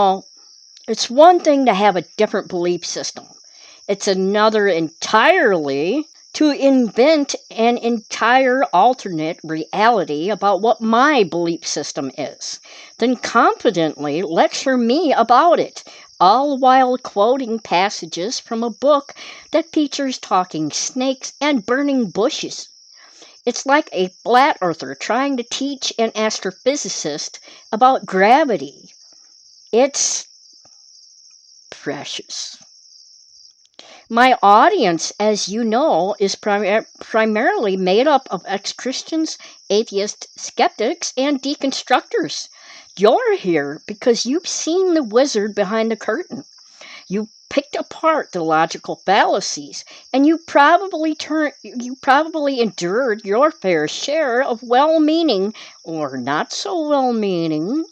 Well, it's one thing to have a different belief system. It's another entirely to invent an entire alternate reality about what my belief system is, then confidently lecture me about it, all while quoting passages from a book that features talking snakes and burning bushes. It's like a flat earther trying to teach an astrophysicist about gravity. It's precious. My audience, as you know, is primarily made up of ex-Christians, atheists, skeptics, and deconstructors. You're here because you've seen the wizard behind the curtain. You picked apart the logical fallacies, and you probably endured your fair share of well-meaning or not so well-meaning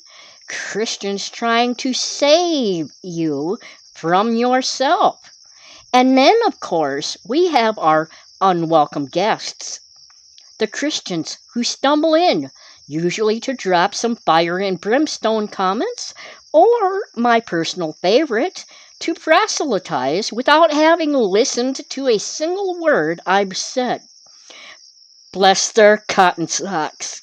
Christians trying to save you from yourself. And then, of course, we have our unwelcome guests, the Christians who stumble in, usually to drop some fire and brimstone comments, or, my personal favorite, to proselytize without having listened to a single word I've said. Bless their cotton socks.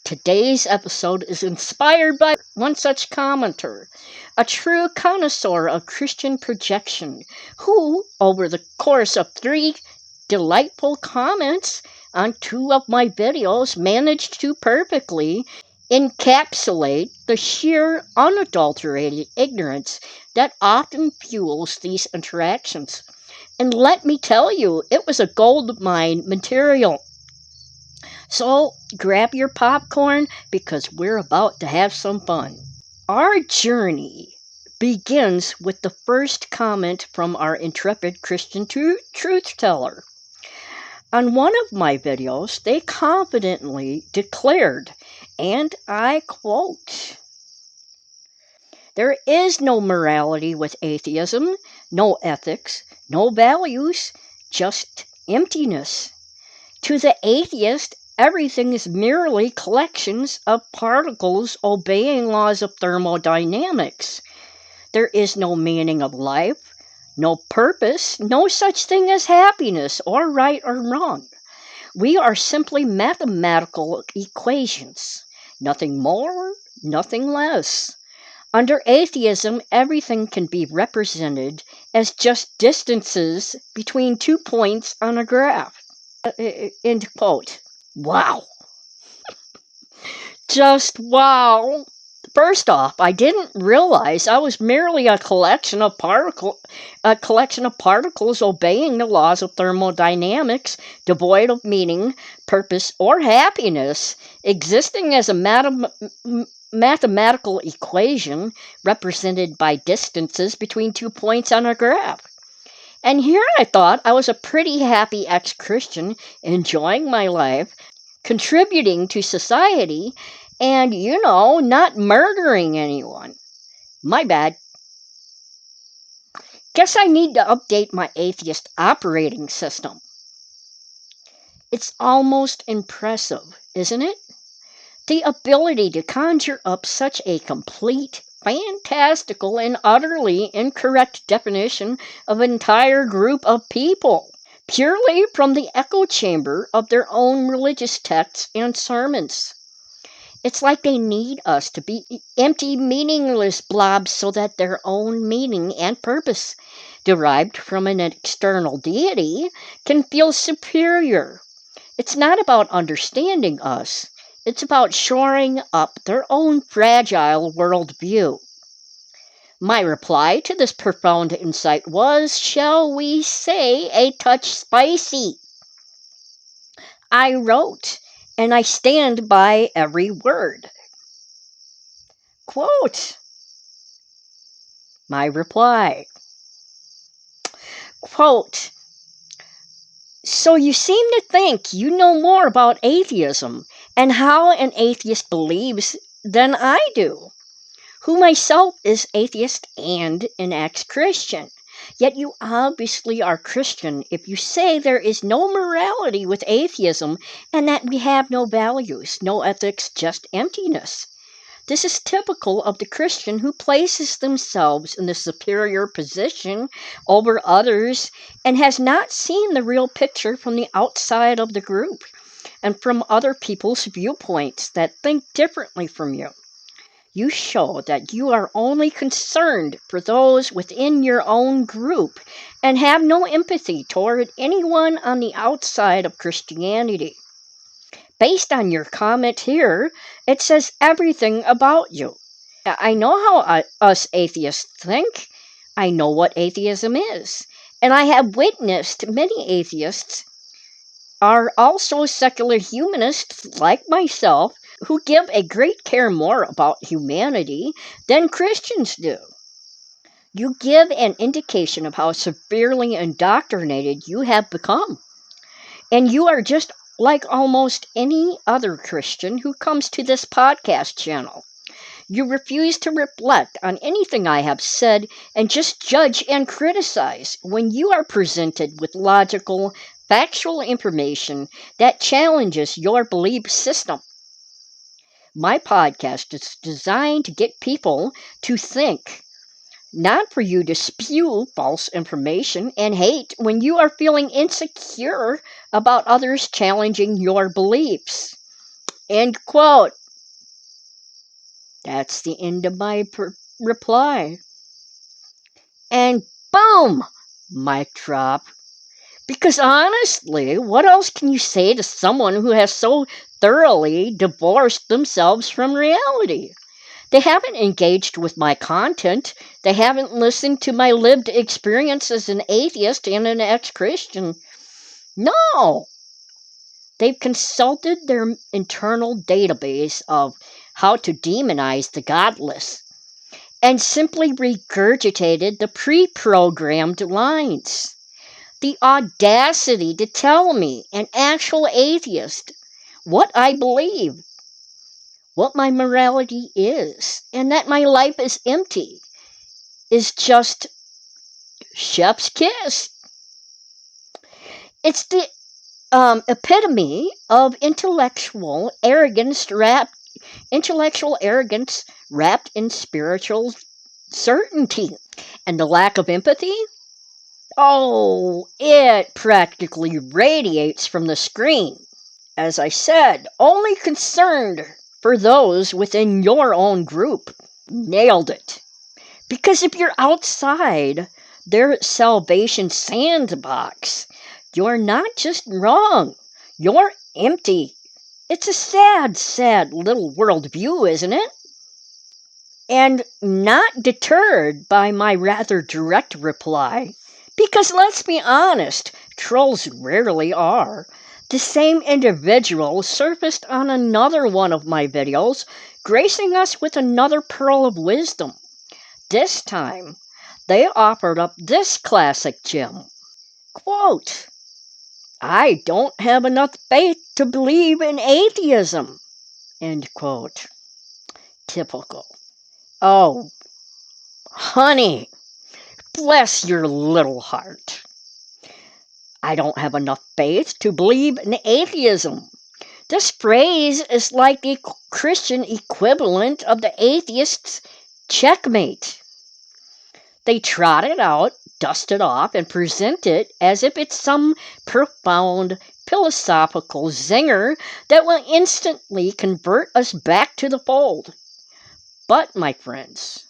Today's episode is inspired by one such commenter, a true connoisseur of Christian projection, who, over the course of 3 delightful comments on 2 of my videos, managed to perfectly encapsulate the sheer, unadulterated ignorance that often fuels these interactions. And let me tell you, it was a goldmine material. So grab your popcorn because we're about to have some fun. Our journey begins with the first comment from our intrepid Christian truth teller. On one of my videos, they confidently declared, and I quote, "There is no morality with atheism, no ethics, no values, just emptiness. To the atheist, everything is merely collections of particles obeying laws of thermodynamics. There is no meaning of life, no purpose, no such thing as happiness or right or wrong. We are simply mathematical equations, nothing more, nothing less. Under atheism, everything can be represented as just distances between 2 points on a graph." End quote. Wow. Just wow. First off, I didn't realize I was merely a collection of particles obeying the laws of thermodynamics, devoid of meaning, purpose, or happiness, existing as a mathematical equation represented by distances between 2 points on a graph. And here I thought I was a pretty happy ex-Christian, enjoying my life, contributing to society, and, not murdering anyone. My bad. Guess I need to update my atheist operating system. It's almost impressive, isn't it? The ability to conjure up such a complete, fantastical, and utterly incorrect definition of an entire group of people, purely from the echo chamber of their own religious texts and sermons. It's like they need us to be empty, meaningless blobs so that their own meaning and purpose, derived from an external deity, can feel superior. It's not about understanding us. It's about shoring up their own fragile worldview. My reply to this profound insight was, shall we say, a touch spicy. I wrote, and I stand by every word. Quote, my reply. Quote, "So you seem to think you know more about atheism and how an atheist believes than I do, who myself is atheist and an ex-Christian. Yet you obviously are Christian if you say there is no morality with atheism and that we have no values, no ethics, just emptiness. This is typical of the Christian who places themselves in the superior position over others and has not seen the real picture from the outside of the group and from other people's viewpoints that think differently from you. You show that you are only concerned for those within your own group and have no empathy toward anyone on the outside of Christianity. Based on your comment here, it says everything about you. I know how us atheists think. I know what atheism is. And I have witnessed many atheists are also secular humanists like myself who give a great care more about humanity than Christians do. You give an indication of how severely indoctrinated you have become. And you are just like almost any other Christian who comes to this podcast channel. You refuse to reflect on anything I have said and just judge and criticize when you are presented with logical, factual information that challenges your belief system. My podcast is designed to get people to think, not for you to spew false information and hate when you are feeling insecure about others challenging your beliefs. End quote. That's the end of my reply. And boom! Mic drop. Because honestly, what else can you say to someone who has so thoroughly divorced themselves from reality? They haven't engaged with my content. They haven't listened to my lived experience as an atheist and an ex-Christian. No! They've consulted their internal database of how to demonize the godless and simply regurgitated the pre-programmed lines. The audacity to tell me, an actual atheist, what I believe, what my morality is, and that my life is empty, is just chef's kiss. It's the epitome of intellectual arrogance wrapped in spiritual certainty. And the lack of empathy? Oh, it practically radiates from the screen. As I said, only concerned for those within your own group. Nailed it. Because if you're outside their salvation sandbox, you're not just wrong, you're empty. It's a sad, sad little worldview, isn't it? And not deterred by my rather direct reply, because let's be honest, trolls rarely are. The same individual surfaced on another one of my videos, gracing us with another pearl of wisdom. This time, they offered up this classic gem. Quote, "I don't have enough faith to believe in atheism." End quote. Typical. Oh, honey, bless your little heart. I don't have enough faith to believe in atheism. This phrase is like the Christian equivalent of the atheist's checkmate. They trot it out, dust it off, and present it as if it's some profound philosophical zinger that will instantly convert us back to the fold. But, my friends,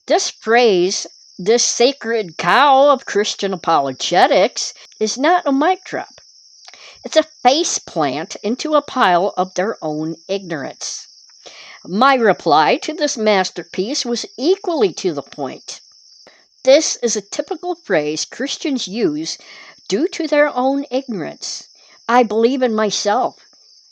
this phrase, this sacred cow of Christian apologetics, is not a mic drop. It's a face plant into a pile of their own ignorance. My reply to this masterpiece was equally to the point. This is a typical phrase Christians use due to their own ignorance. I believe in myself.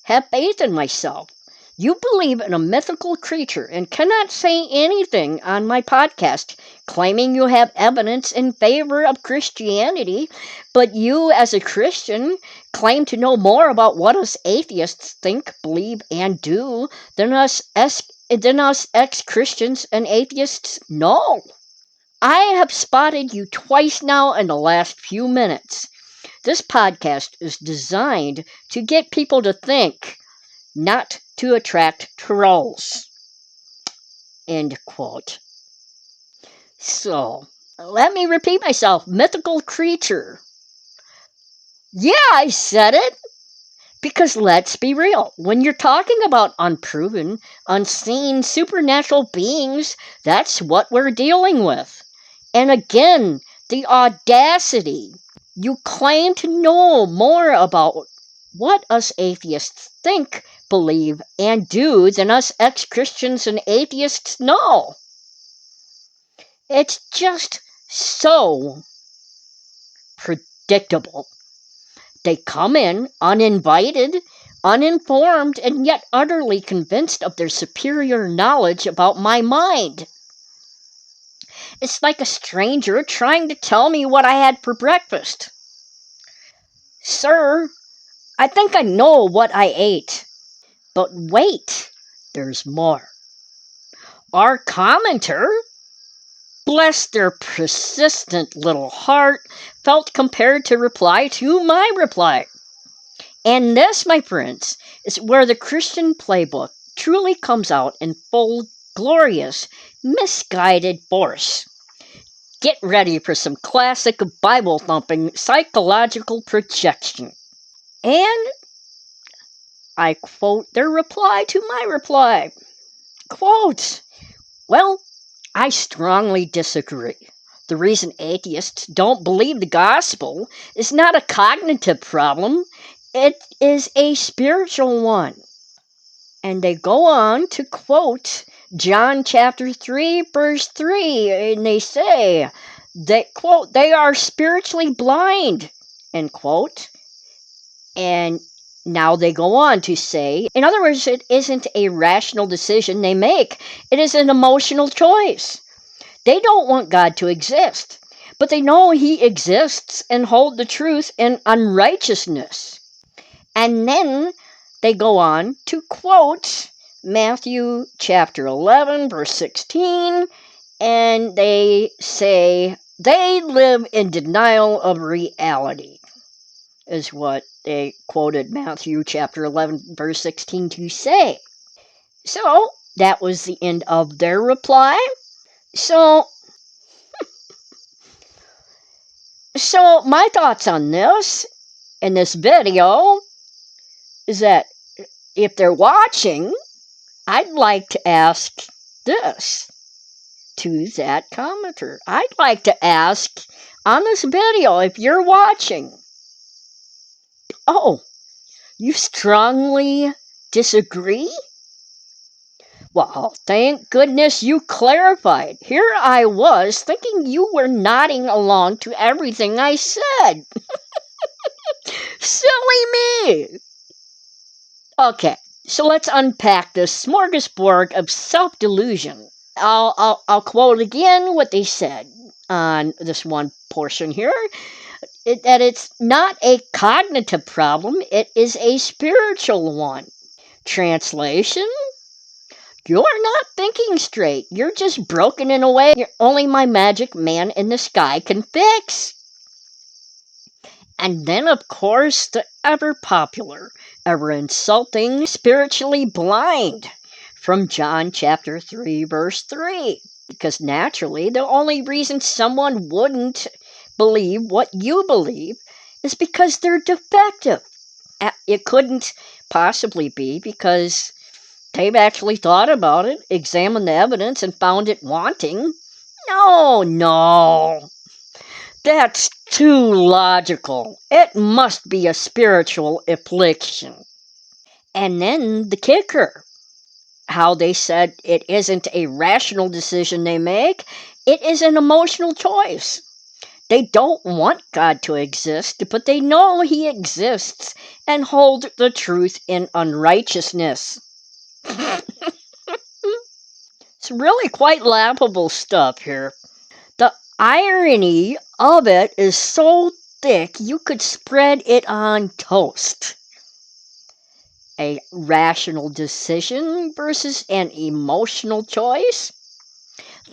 Have faith in myself. You believe in a mythical creature and cannot say anything on my podcast claiming you have evidence in favor of Christianity, but you, as a Christian, claim to know more about what us atheists think, believe, and do than us ex-Christians and atheists know. I have spotted you twice now in the last few minutes. This podcast is designed to get people to think, not to attract trolls. End quote. So, let me repeat myself. Mythical creature. Yeah, I said it. Because let's be real, when you're talking about unproven, unseen, supernatural beings, that's what we're dealing with. And again, the audacity. You claim to know more about what us atheists think, believe, and do than us ex-Christians and atheists know. It's just so predictable. They come in uninvited, uninformed, and yet utterly convinced of their superior knowledge about my mind. It's like a stranger trying to tell me what I had for breakfast. Sir, I think I know what I ate. But wait, there's more. Our commenter, bless their persistent little heart, felt compelled to reply to my reply. And this, my friends, is where the Christian playbook truly comes out in full, glorious, misguided force. Get ready for some classic Bible-thumping psychological projection. And I quote their reply to my reply. Quote, well, I strongly disagree. The reason atheists don't believe the gospel is not a cognitive problem. It is a spiritual one. And they go on to quote John chapter 3, verse 3, and they say, quote, they are spiritually blind, end quote. And now they go on to say, in other words, it isn't a rational decision they make. It is an emotional choice. They don't want God to exist, but they know He exists and hold the truth in unrighteousness. And then they go on to quote Matthew chapter 11, verse 16, and they say they live in denial of reality, is what they quoted Matthew chapter 11, verse 16 to say. So that was the end of their reply. So my thoughts on this in this video is that if they're watching, I'd like to ask this to that commenter. I'd like to ask on this video, if you're watching, oh, you strongly disagree? Well, thank goodness you clarified. Here I was thinking you were nodding along to everything I said. Silly me! Okay, so let's unpack this smorgasbord of self-delusion. I'll quote again what they said on this one portion here. That it's not a cognitive problem, it is a spiritual one. Translation? You're not thinking straight. You're just broken in a way only my magic man in the sky can fix. And then, of course, the ever-popular, ever-insulting, spiritually blind from John chapter 3, verse 3. Because naturally, the only reason someone wouldn't believe what you believe is because they're defective. It couldn't possibly be because they've actually thought about it, examined the evidence, and found it wanting. No. That's too logical. It must be a spiritual affliction. And then the kicker, how they said it isn't a rational decision they make, it is an emotional choice. They don't want God to exist, but they know He exists and hold the truth in unrighteousness. It's really quite laughable stuff here. The irony of it is so thick you could spread it on toast. A rational decision versus an emotional choice?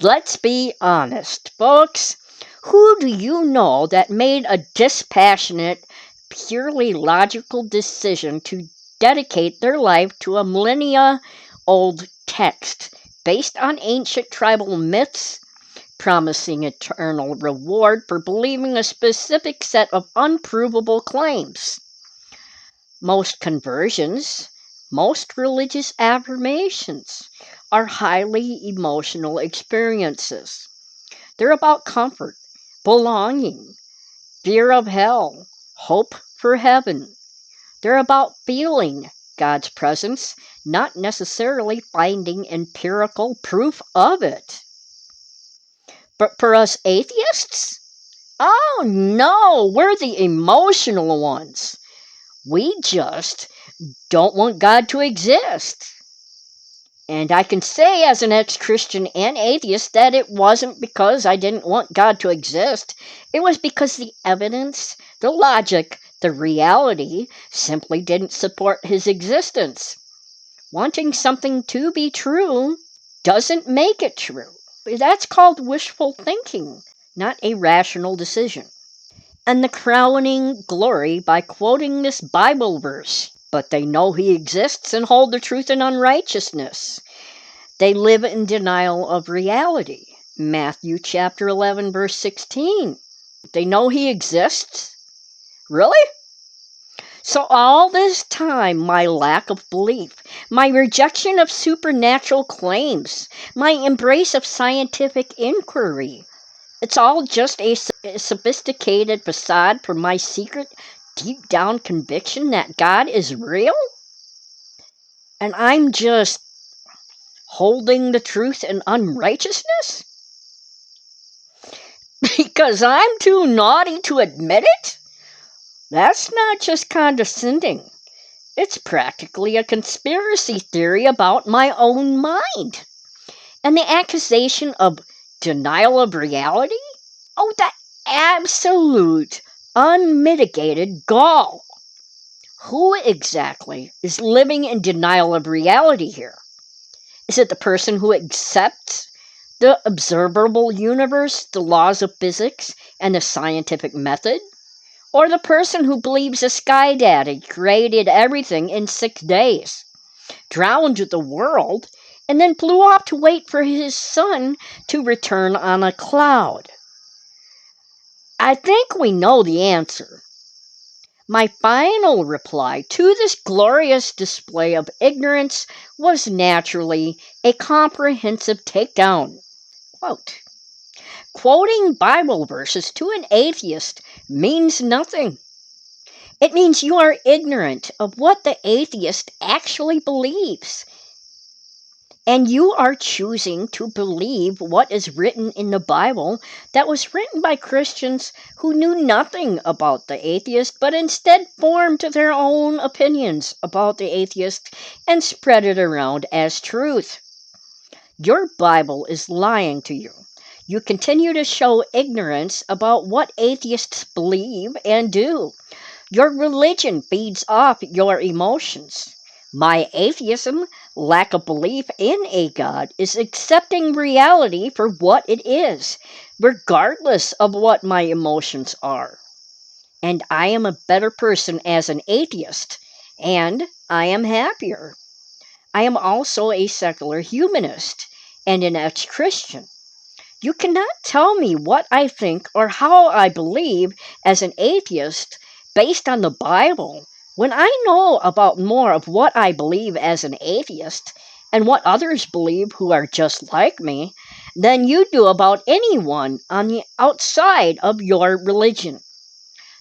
Let's be honest, folks. Who do you know that made a dispassionate, purely logical decision to dedicate their life to a millennia-old text based on ancient tribal myths, promising eternal reward for believing a specific set of unprovable claims. Most conversions, most religious affirmations are highly emotional experiences. They're about comfort, belonging, fear of hell, hope for heaven. They're about feeling God's presence, not necessarily finding empirical proof of it. But for us atheists, oh no, we're the emotional ones. We just don't want God to exist. And I can say as an ex-Christian and atheist that it wasn't because I didn't want God to exist. It was because the evidence, the logic, the reality simply didn't support his existence. Wanting something to be true doesn't make it true. That's called wishful thinking, not a rational decision. And the crowning glory by quoting this Bible verse. But they know he exists and hold the truth in unrighteousness. They live in denial of reality. Matthew chapter 11, verse 16. They know he exists? Really? So all this time, my lack of belief, my rejection of supernatural claims, my embrace of scientific inquiry, it's all just a sophisticated facade for my secret, deep-down conviction that God is real? And I'm just holding the truth in unrighteousness? Because I'm too naughty to admit it? That's not just condescending. It's practically a conspiracy theory about my own mind. And the accusation of denial of reality? Oh, the absolute, unmitigated gall. Who exactly is living in denial of reality here? Is it the person who accepts the observable universe, the laws of physics, and the scientific method? Or the person who believes a sky daddy created everything in 6 days, drowned the world, and then flew off to wait for his son to return on a cloud? I think we know the answer. My final reply to this glorious display of ignorance was naturally a comprehensive takedown. Quote, quoting Bible verses to an atheist means nothing. It means you are ignorant of what the atheist actually believes. And you are choosing to believe what is written in the Bible that was written by Christians who knew nothing about the atheist, but instead formed their own opinions about the atheist and spread it around as truth. Your Bible is lying to you. You continue to show ignorance about what atheists believe and do. Your religion feeds off your emotions. My atheism, lack of belief in a God, is accepting reality for what it is, regardless of what my emotions are. And I am a better person as an atheist, and I am happier. I am also a secular humanist and an ex-Christian. You cannot tell me what I think or how I believe as an atheist based on the Bible when I know about more of what I believe as an atheist and what others believe who are just like me than you do about anyone on the outside of your religion.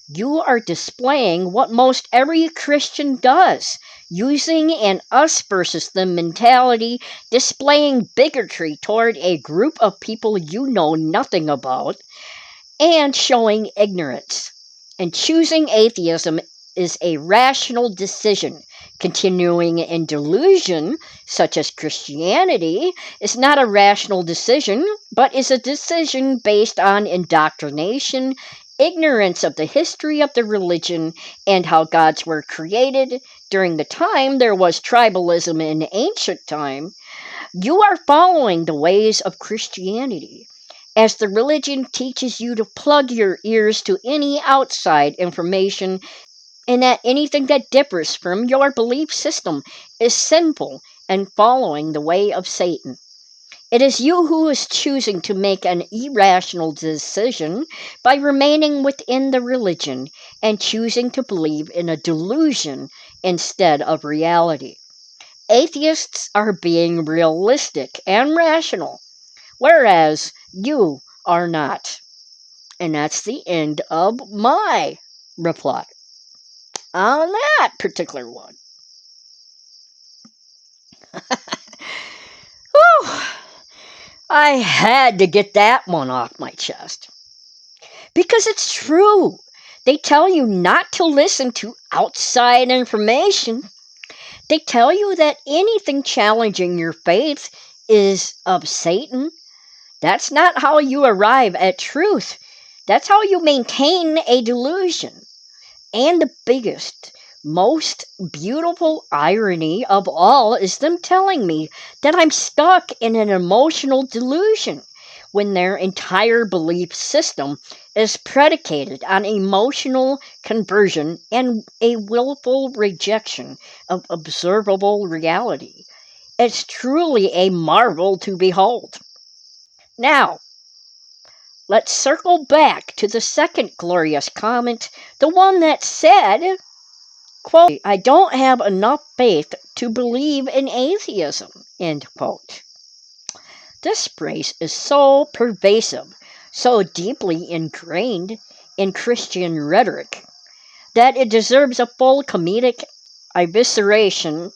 You are displaying what most every Christian does, using an us versus them mentality, displaying bigotry toward a group of people you know nothing about, and showing ignorance. And choosing atheism is a rational decision. Continuing in delusion, such as Christianity, is not a rational decision, but is a decision based on indoctrination, ignorance of the history of the religion, and how gods were created during the time there was tribalism in ancient time. You are following the ways of Christianity, as the religion teaches you to plug your ears to any outside information, and that anything that differs from your belief system is sinful and following the way of Satan. It is you who is choosing to make an irrational decision by remaining within the religion and choosing to believe in a delusion instead of reality. Atheists are being realistic and rational, whereas you are not. And that's the end of my reply on that particular one. Whew. I had to get that one off my chest. Because it's true. They tell you not to listen to outside information. They tell you that anything challenging your faith is of Satan. That's not how you arrive at truth. That's how you maintain a delusion. And the biggest, most beautiful irony of all is them telling me that I'm stuck in an emotional delusion when their entire belief system is predicated on emotional conversion and a willful rejection of observable reality. It's truly a marvel to behold. Now, let's circle back to the second glorious comment, the one that said, quote, I don't have enough faith to believe in atheism, end quote. This phrase is so pervasive, so deeply ingrained in Christian rhetoric, that it deserves a full comedic evisceration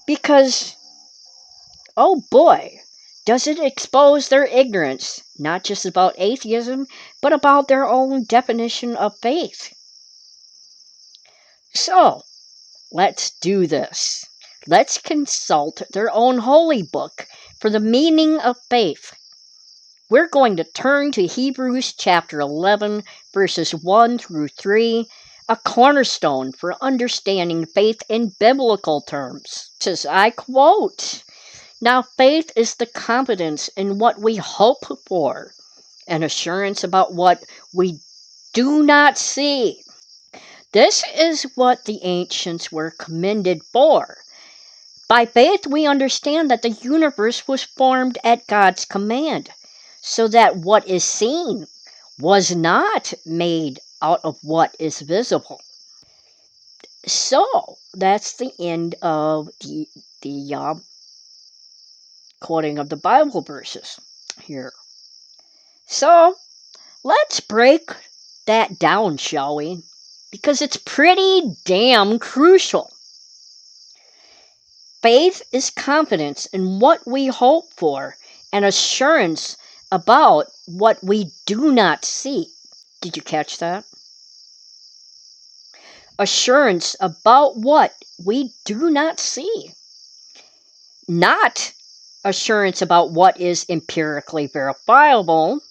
because, oh boy, does it expose their ignorance, not just about atheism, but about their own definition of faith. So, let's do this. Let's consult their own holy book for the meaning of faith. We're going to turn to Hebrews chapter 11, verses 1 through 3, a cornerstone for understanding faith in biblical terms. As I quote, now faith is the confidence in what we hope for, an assurance about what we do not see. This is what the ancients were commended for. By faith, we understand that the universe was formed at God's command, so that what is seen was not made out of what is visible. So, that's the end of the quoting of the Bible verses here. So, let's break that down, shall we? Because it's pretty damn crucial. Faith is confidence in what we hope for and assurance about what we do not see. Did you catch that? Assurance about what we do not see. Not assurance about what is empirically verifiable.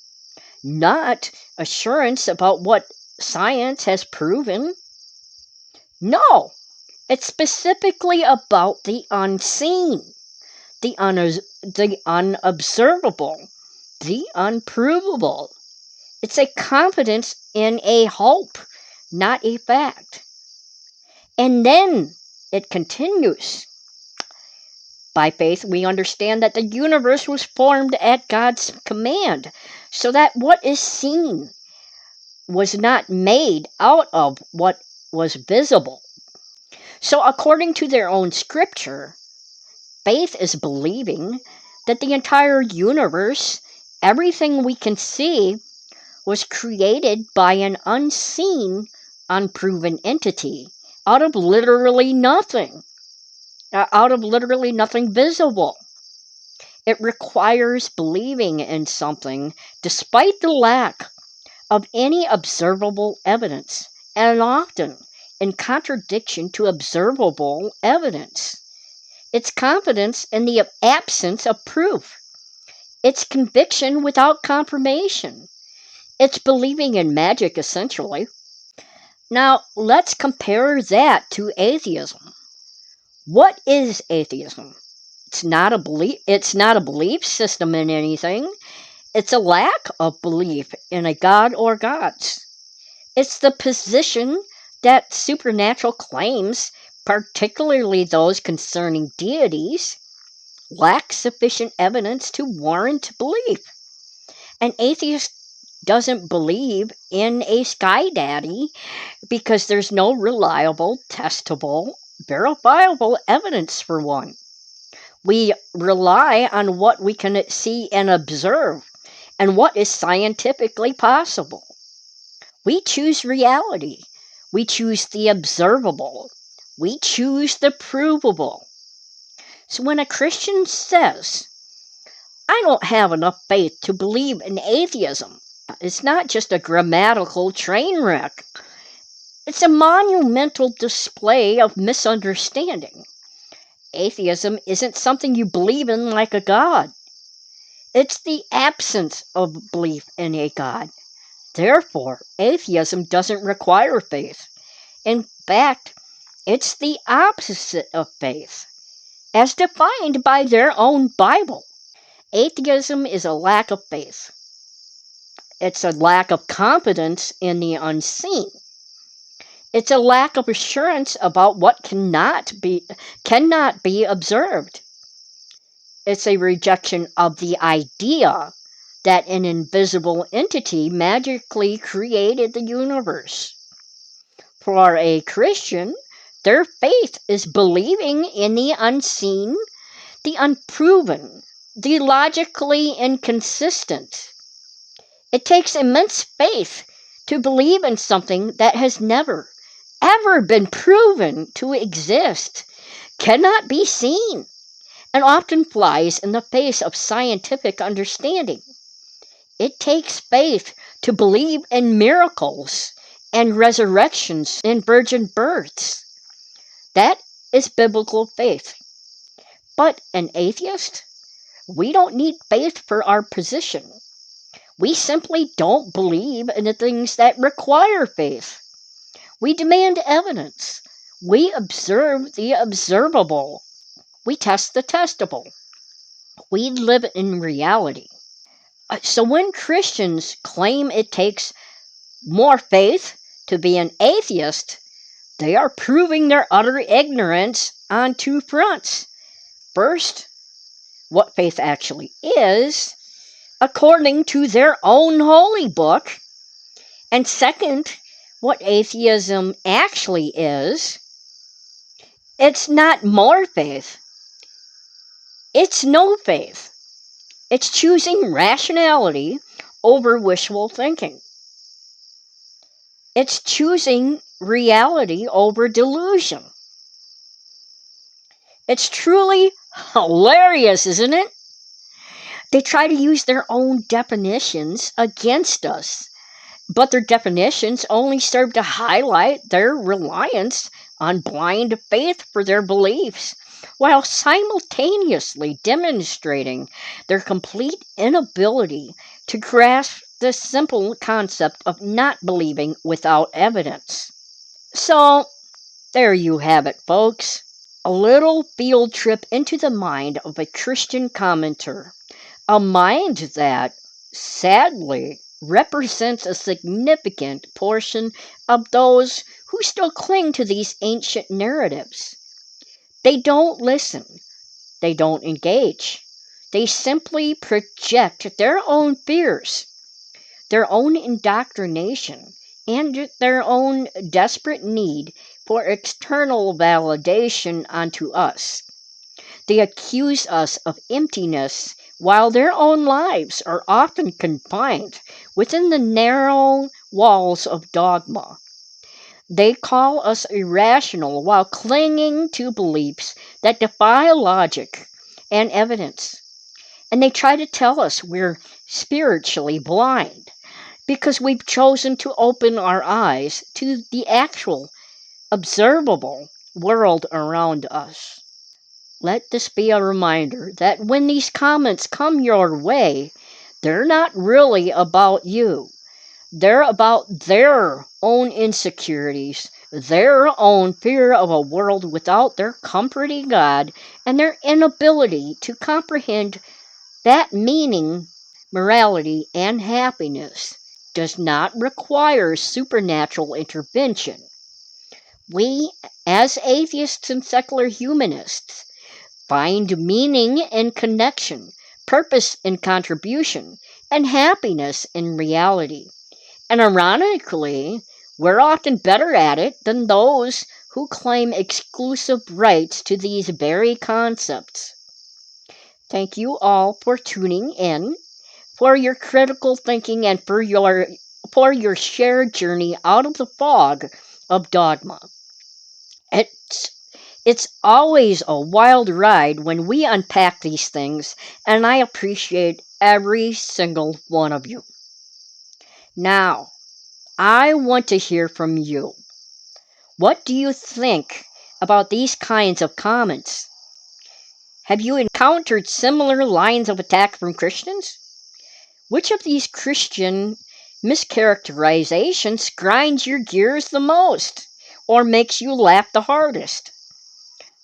Not assurance about what science has proven. No. It's specifically about the unseen, the unobservable, the unprovable. It's a confidence in a hope, not a fact. And then it continues. By faith, we understand that the universe was formed at God's command, so that what is seen was not made out of what was visible. So according to their own scripture, faith is believing that the entire universe, everything we can see, was created by an unseen, unproven entity out of literally nothing visible. It requires believing in something despite the lack of any observable evidence, and often in contradiction to observable evidence. It's confidence in the absence of proof. It's conviction without confirmation. It's believing in magic, essentially. Now, let's compare that to atheism. What is atheism? It's not a belief system in anything. It's a lack of belief in a god or gods. It's the position that supernatural claims, particularly those concerning deities, lack sufficient evidence to warrant belief. An atheist doesn't believe in a sky daddy because there's no reliable, testable, verifiable evidence for one. We rely on what we can see and observe and what is scientifically possible. We choose reality. We choose the observable. We choose the provable. So when a Christian says, I don't have enough faith to believe in atheism, it's not just a grammatical train wreck. It's a monumental display of misunderstanding. Atheism isn't something you believe in like a god. It's the absence of belief in a god. Therefore, atheism doesn't require faith. In fact, it's the opposite of faith, as defined by their own Bible. Atheism is a lack of faith. It's a lack of confidence in the unseen. It's a lack of assurance about what cannot be observed. It's a rejection of the idea that an invisible entity magically created the universe. For a Christian, their faith is believing in the unseen, the unproven, the logically inconsistent. It takes immense faith to believe in something that has never, ever been proven to exist, cannot be seen, and often flies in the face of scientific understanding. It takes faith to believe in miracles and resurrections and virgin births. That is biblical faith. But an atheist? We don't need faith for our position. We simply don't believe in the things that require faith. We demand evidence. We observe the observable. We test the testable. We live in reality. So when Christians claim it takes more faith to be an atheist, they are proving their utter ignorance on two fronts. First, what faith actually is, according to their own holy book. And second, what atheism actually is. It's not more faith. It's no faith. It's choosing rationality over wishful thinking. It's choosing reality over delusion. It's truly hilarious, isn't it? They try to use their own definitions against us, but their definitions only serve to highlight their reliance on blind faith for their beliefs, while simultaneously demonstrating their complete inability to grasp the simple concept of not believing without evidence. So, there you have it, folks. A little field trip into the mind of a Christian commenter. A mind that, sadly, represents a significant portion of those who still cling to these ancient narratives. They don't listen. They don't engage. They simply project their own fears, their own indoctrination, and their own desperate need for external validation onto us. They accuse us of emptiness while their own lives are often confined within the narrow walls of dogma. They call us irrational while clinging to beliefs that defy logic and evidence. And they try to tell us we're spiritually blind because we've chosen to open our eyes to the actual, observable world around us. Let this be a reminder that when these comments come your way, they're not really about you. They're about their own insecurities, their own fear of a world without their comforting God, and their inability to comprehend that meaning, morality, and happiness does not require supernatural intervention. We, as atheists and secular humanists, find meaning in connection, purpose in contribution, and happiness in reality. And ironically, we're often better at it than those who claim exclusive rights to these very concepts. Thank you all for tuning in, for your critical thinking, and for your shared journey out of the fog of dogma. It's always a wild ride when we unpack these things, and I appreciate every single one of you. Now, I want to hear from you. What do you think about these kinds of comments? Have you encountered similar lines of attack from Christians? Which of these Christian mischaracterizations grinds your gears the most or makes you laugh the hardest?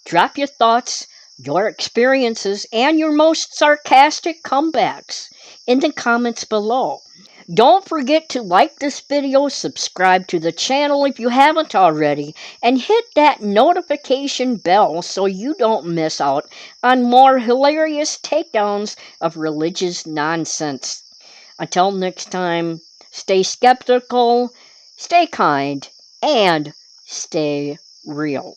Drop your thoughts, your experiences, and your most sarcastic comebacks in the comments below. Don't forget to like this video, subscribe to the channel if you haven't already, and hit that notification bell so you don't miss out on more hilarious takedowns of religious nonsense. Until next time, stay skeptical, stay kind, and stay real.